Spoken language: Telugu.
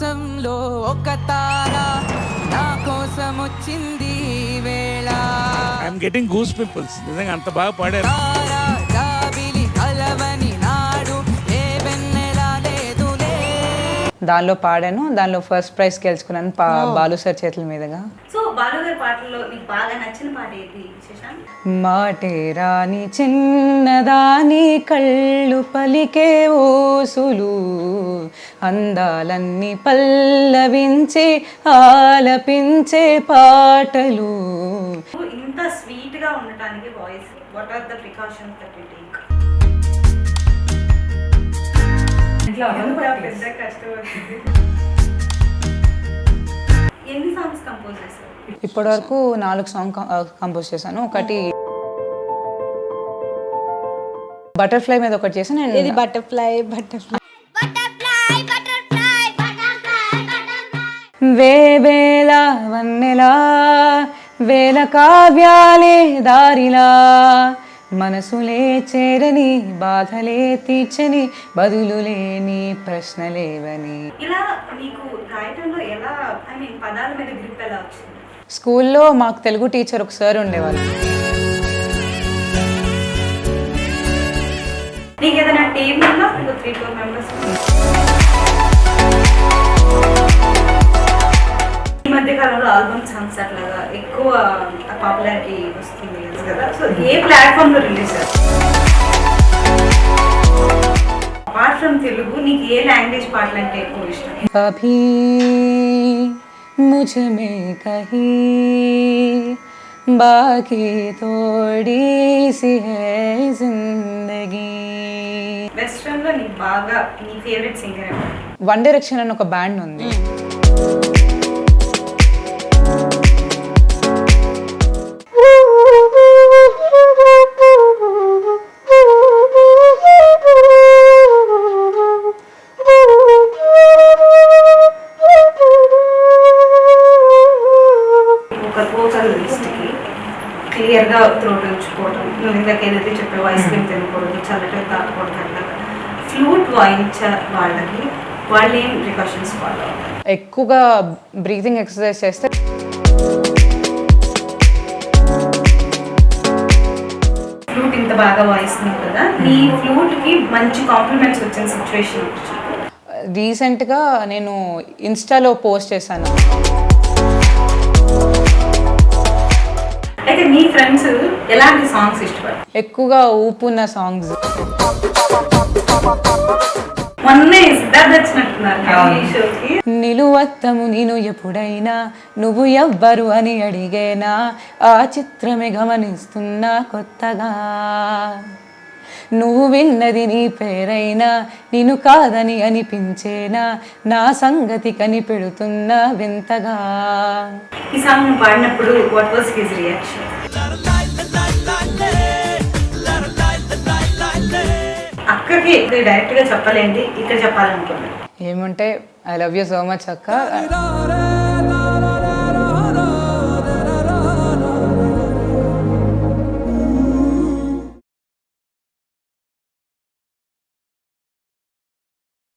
ఆకాశంలో ఒక తార నా కోసం వచ్చింది వేళ. I'm getting goose pimples. నిజంగా అంత బాగా పాడారు. జాబిలి కలవని నాడు ఏ వెన్నెలా లేదులే. దానిలో పాడాను, దానిలో ఫస్ట్ ప్రైజ్ గెలుచుకున్నాను బాలు సార్ చేతుల మీదుగా. సో బాలు గారి పాటల్లో నీకు బాగా నచ్చిన పాట ఏంటి శశాంక్? మాటే రాని చిన్నదాని కళ్ళు పలికే ఓసులు అందాలన్నీ పల్లవించి ఆలపించే పాటలు. ఇంత స్వీట్ గా ఉండటానికి voice what are the precautions that you take? పెద్ద కష్టపడుతుంది. ఎన్ని సాంగ్స్ కంపోజ్ చేశారు ఇప్పటి వరకు 4 సాంగ్ కంపోజ్ చేశాను. ఒకటి బటర్ఫ్లై మీద ఒకటి చేశాను. ఇది బటర్ఫ్లై వేవేల వన్నెలా వేల కావ్యాలే దారిలా మనసులే చేరని బాధలే తీర్చని బదులులే నీ ప్రశ్నలేవని. ఇలా నీకు రాయటంలో ఎలా పదాల మీద గ్రిప్ ఎలా వచ్చింది? స్కూల్లో మాకు తెలుగు టీచర్ ఒక సార్ ఉండేవాళ్ళు. నీకు ఏదైనా టీమ్ ఉందా? 3-4 మెంబర్స్ ఈ మధ్య కాలంలో ఆల్బమ్ సాంగ్స్ అట్లాగా ఎక్కువ పాపులారిటీ వస్తుంది కదా. సో ఏ ప్లాట్ఫామ్ లో రిలీజ్ అపార్ట్ ఫ్రమ్ తెలుగు నీకు ఏ లాంగ్వేజ్ పాటలు అంటే ఎక్కువ ఇష్టం? అభీ मुझ में कहीं बाकी थोड़ी सी है जिंदगी. వెస్ట్రన్ లో నీకు బాగా నీ ఫేవరెట్ సింగర్ ఎవరు? వన్ డైరెక్షన్ అని ఒక బ్యాండ్ ఉంది. క్లియర్ గా త్రోట్ ఉంచుకోవడం, నువ్వు ఇందాక ఏదైతే చెప్పావు ఐస్ క్రీమ్ తినకూడదు, చల్లటి తాగకూడదు, అట్లాగా ఫ్లూట్ వాయించే వాళ్ళకి వాళ్ళు ఏం ప్రికాషన్స్ ఫాలో అవుతారు? ఎక్కువగా బ్రీతింగ్ ఎక్సర్సైజ్ చేస్తే ఫ్లూట్ ఇంత బాగా వాయిస్తున్నావు కదా, నీ ఫ్లూట్ కి మంచి కాంప్లిమెంట్స్ వచ్చిన సిచ్యువేషన్? రీసెంట్గా నేను ఇన్స్టాలో పోస్ట్ చేశాను. అయితే నీ ఫ్రెండ్స్ ఎలాంటి సాంగ్స్ ఇష్టపడతారు? ఎక్కువగా ఊపున్న సాంగ్స్. మొన్నే సిద్ధార్థ్ వచ్చినట్టున్నారు ఈ షోకి. నిలువత్తము నేను ఎప్పుడైనా నువ్వు ఎవ్వరు అని అడిగేనా, ఆ చిత్రమే గమనిస్తున్నా కొత్తగా. నువ్వు విన్నది నీ పేరైనా నిన్ను కాదని అనిపించేనా, నా సంగతి కనిపెడుతున్నా వింతగా. ఈ సాంగ్ నువ్వు పాడినప్పుడు వాట్ వాస్ హిస్ రియాక్షన్? అక్కకి డైరెక్ట్ గా చెప్పలేండి, ఇక్కడ చెప్పాలనుకున్నాను. ఏమంటే I love you so much అక్క.